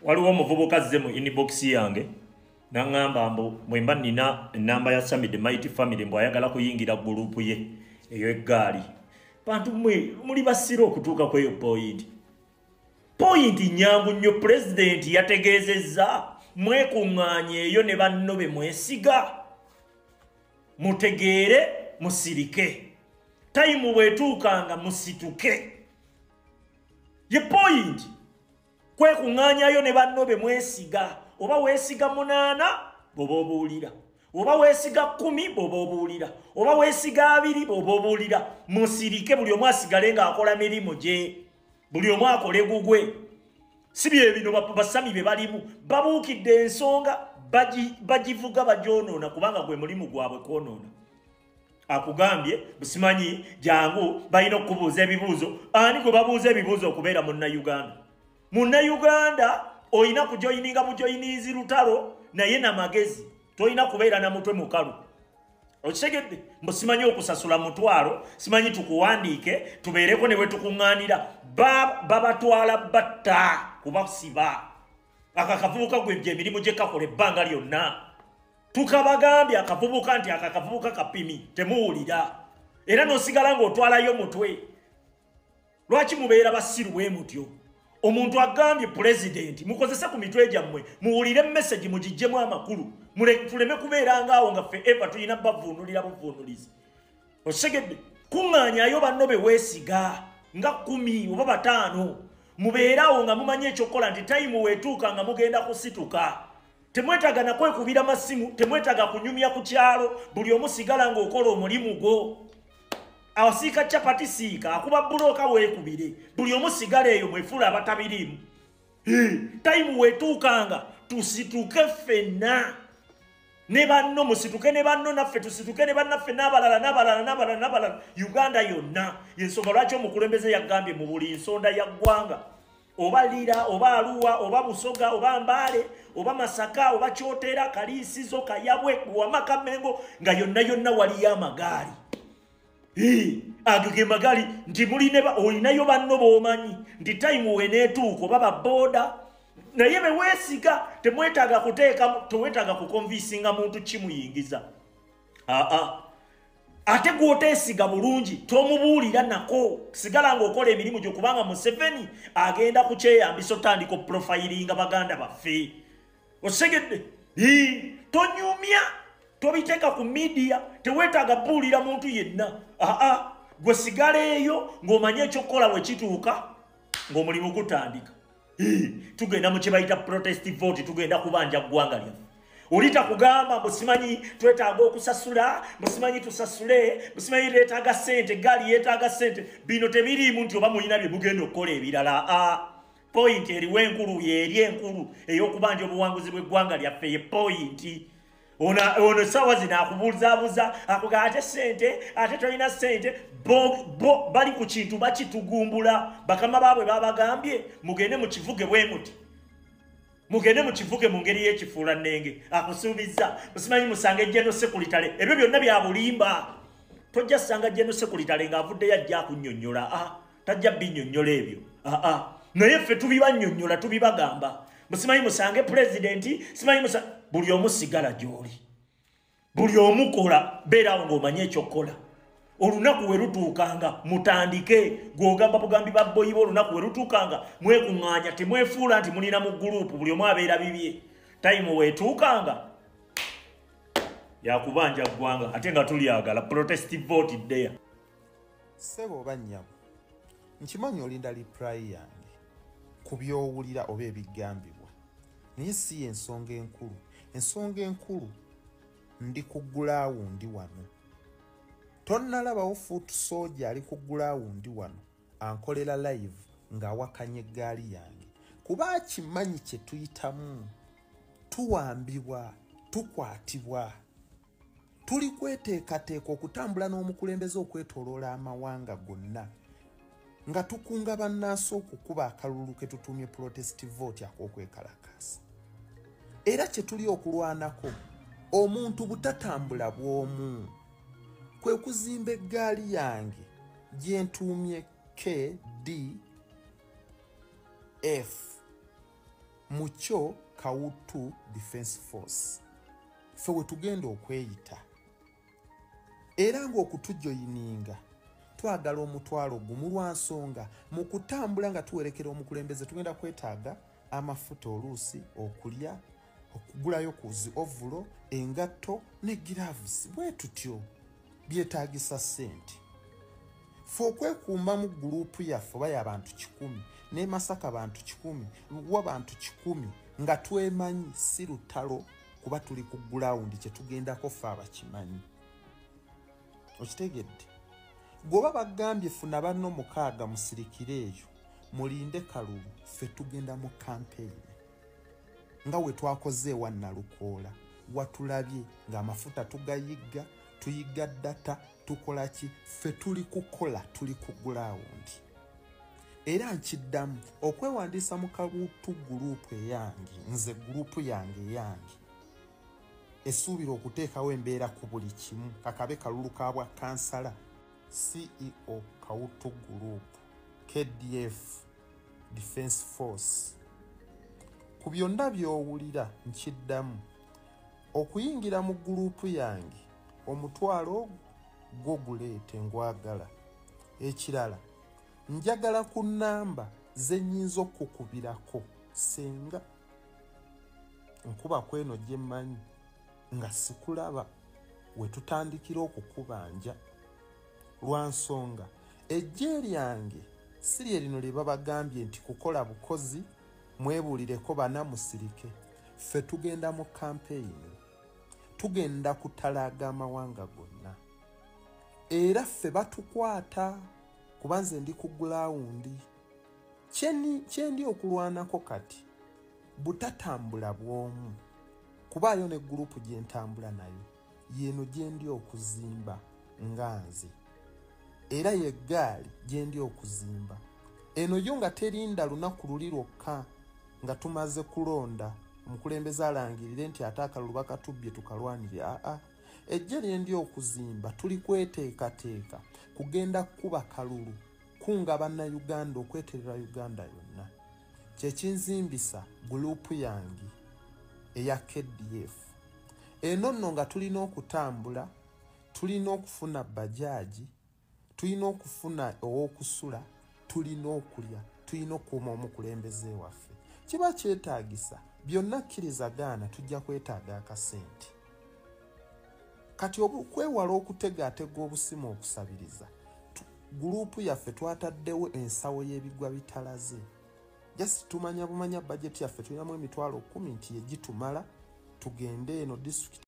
waliwo omuvubuka azze mu inbox yange nangamba mbu mwemba nina enamba ya Summit Mighty Family mbu ayagala kuyingira gurupu ye eyo eggaali. Bantu mwe muli basira okutuuka kweyo point. Point nyangu nnyo president yategeezezza mwekuŋŋaanye eyo ne banno be mwesiga. Mutegeere musirike. Time bwetuukanga musituke. Ye point. Kwekuŋŋaanyayo ne banno be mwesiga. Oba weesiga 8 boba obuulira. Oba weesiga 10 boba obuulira. Oba weesiga 2 boba obuulira. Musirike buli omu asigale ng'akola mirimu gye. Buli omu akole gugwe. Si bye bino basami be balimu. Babuukidde ensonga bagivuga bagyonoona kubanga gwe mulimu gwabwe kwonoona. Akugambye busimanyi jangu balina okubuuza ebibuuzo. Ani gwe babuuza ebibuuzo okubeera Munnayuganda? Munnayuganda oyina kujoyininga bujoyinizi lutalo naye na magezi. Toyina kubeera na mutwe mukalu. Okitegedde mbusimanyi okusasula mutwalo, simanyi tukuwandiike, tubeereko ne we tukuŋŋaanira. Babatwala batta kubasiba. Akakavubuka gwe emirimu gye kakola ebbanga lyonna. Tukabagambye akavubuka nti akakavubuka kapimi temuwulira. Era n'osigala ng'otwalayo mutwe. Lwaki mubeera basiru bwe mutyo? Omuntu agambye president mukozese ku mitwe gyammwe muwulire message mugijjemu amakulu tuleme kubeera ngaawo nga ffe eva tulina bavuunulira buvuunulizi. Osegedde kuŋŋaanyayo banno be weesiga nga 10 oba 5 mubeerawo nga mumanyi ekyokukola nti time weetuuka nga mugenda kusituka. Temwetaaga na kwekubira masimu, temwetaaga kunyumya ku kyalo, buli omu sigala ng'okola omulimu gwo. Awasiika chapati siika akuba buloka weekubire buli omu sigala eyo mwefuula abatabirimu. Time weetuukanga tusituke ffenna ne banno musituke ne banno naffe tusituke ne bannaffe n'abalala Uganda yonna. Yensonga lwaki omukulembeze yagambye mu buli nsonda ya ggwanga oba Lira oba Arua oba Busoga oba Mbale oba Masaka oba Kyotera Kaliisizo Kayabwe Wamaka Mengo nga yonna waliyo amagaali. Agege magali nti mulineba olinayo banno b'omanyi nti time weneetuuka oba baboda naye be weesiga temwetaaga kuteeka tewetaaga kukonvinsinga muntu kimuyingiza. Ate gw'oteesiga bulungi tomubuulira nako sigala ng'okola emirimu gyo kubanga Museveni agenda ku kyeyambisa otandika profilinga baganda baffe. Osegedde tonyumya tobiteeka ku media tewetaaga buulira muntu yenna. Gwe sigala eyo ng'omanye ekyokukola bwe kituuka ng'omulimu gutandika. Tugenda mu kye bayita protest vote tugenda kubanja ggwanga lyaffe. Olita kugamba busimanyi twetaaga okusasula, busimanyi tusasule, busimanyi leetaaga ssente, gaali yeetaaga ssente. Bino tebiriimu nti oba mulina bye mugenda okukola ebirala. Point eriwo enkulu y'eri enkulu ey'okubanja obuwanguzi bw'eggwanga lyaffe ye point. Ono sawa zina akubuuzaabuuza akuga ate ssente ate tolina ssente bo bali ku kintu bakitugumbula. Bakama baabwe babagambye mugende mu kivuge bwe muti. Mugende mu kivuge mu ngeri y'ekifuula nnenge. Akusuubiza musimanyi musange General Secretary ebyo byonna bya bulimba. Tojja sanga General Secretary ng'avuddeyo ajja akunnyonnyola. Tajja binnyonnyola ebyo. Naye ffe tubibannyonnyola tubibagamba. Musimanyi musange president simanyi buli omu sigala gy'oli. Buli omu kola beerawo ng'omanye ekyokukola. Olunaku we lutuukanga mutandike gw'ogamba bugambi ba boyi olunaku we lutuukanga mwekuŋŋaanya temwefuula nti mulina mu gurupu buli omu abeera bibye. Time weetuukanga yakubanja ggwanga ate nga tulyagala protest vote there. Sebo oba nnyabo nkimanyi olinda reply yange ku by'owulira oba ebigambibwa naye si ensonga enkulu. Ensonga enkulu ndi ku gulawundi wano. Tonnalabawo foot soldier ali ku gulawundi wano ankolera live ng'awakanya eggaali yange kuba akimanyi kye tuyitamu. Tuwambibwa, tukwatibwa, tuli kweteekateeka okutambula n'omukulembeze okwetooloola amawanga gonna nga tukunga bannansi okukuba akalulu ke tutumye protest vote ak'okwekalakaasa. Era kye tuli okulwanako omuntu butatambula bw'omu kwe kuzimba eggaali yange gye ntuumye KDF Mucho Kawutu Defense Force ffe we tugenda okweyita era ng'okutujoyininga twagala omutwalo gumu lwa nsonga mu kutambula nga tuwerekera omukulembeze tugenda kwetaaga amafuta oluusi okulya okugulayo kuzi ovulo engatto ne gilavusi bwe tutyo byetaagisa ssente ffe okwekuuma mu guruupu yaffe oba y'abantu 100 ne Masaka bantu 100 w'abantu 100 nga twemanyi si lutalo kuba tuli ku gulawundi kye tugendako ffe abakimanyi okitegedde goba bagambye funa banno 6 musirikire eyo mulinde kalulu ffe tugenda mu kampeyini nga we twakoze ewa Nalukoola watulabye ng'amafuta tugayigga tuyiga data tukola ki ffe tuli kukola tuli ku gulawundi era nkiddamu okwewandiisa mu Kawutu guruupu eyange nze guruupu yange esuubira okuteekawo embeera ku buli kimu kakabe kalulu ka bwa kansala CEO Kawutu Group KDF Defense Force ku byonna by'owulira nkiddamu okuyingira mu guruupu yange omutwalo gwo guleete ngwagala ekirala njagala ku nnamba ze nnyinza okukubirako senga nkuba kweno gye mmanyi nga sikulaba we tutandikira okukubanja lwa nsonga ejje lyange si lye lino lye babagambye nti kukola bukozi mwebuulireko bannamusirike ffe tugenda mu kampeyini tugenda kutalaaga amawanga gonna era ffe batukwata kuba nze ndi ku gulawundi kyendi okulwanako kati butatambula bw'omu kubaayo ne guruupu gye ntambula nayo yeeno gye ndi okuzimba nga nze era y'eggaali gye ndi okuzimba eno yo nga terinda lunaku luli lwokka nga tumaze kulonda omukulembeze alangirire nti ate akalulu bakatubbye tukalwanire ejje lye ndi okuzimba tuli kweteekateeka kugenda kuba kalulu kunga bannayuganda okweterera Uganda yonna kyekinzimbisa guruupu yange eya KDF eno nno nga tulina okutambula tulina okufuna bajaaji tulina okufuna ow'okusula tulina okulya tulina okuuma omukulembeze waffe kiba kyetaagisa byonna kkirizagaana tujja kwetaaga akasente kati okwewala okutegaatega obusimu okusabiriza guruupu yaffe twataddewo ensawo y'ebigwa bitalaze jasi tumanya bumanya bajeti yaffe tulinamu emitwalo 10 nti yegitumala tugende eno disitulikiti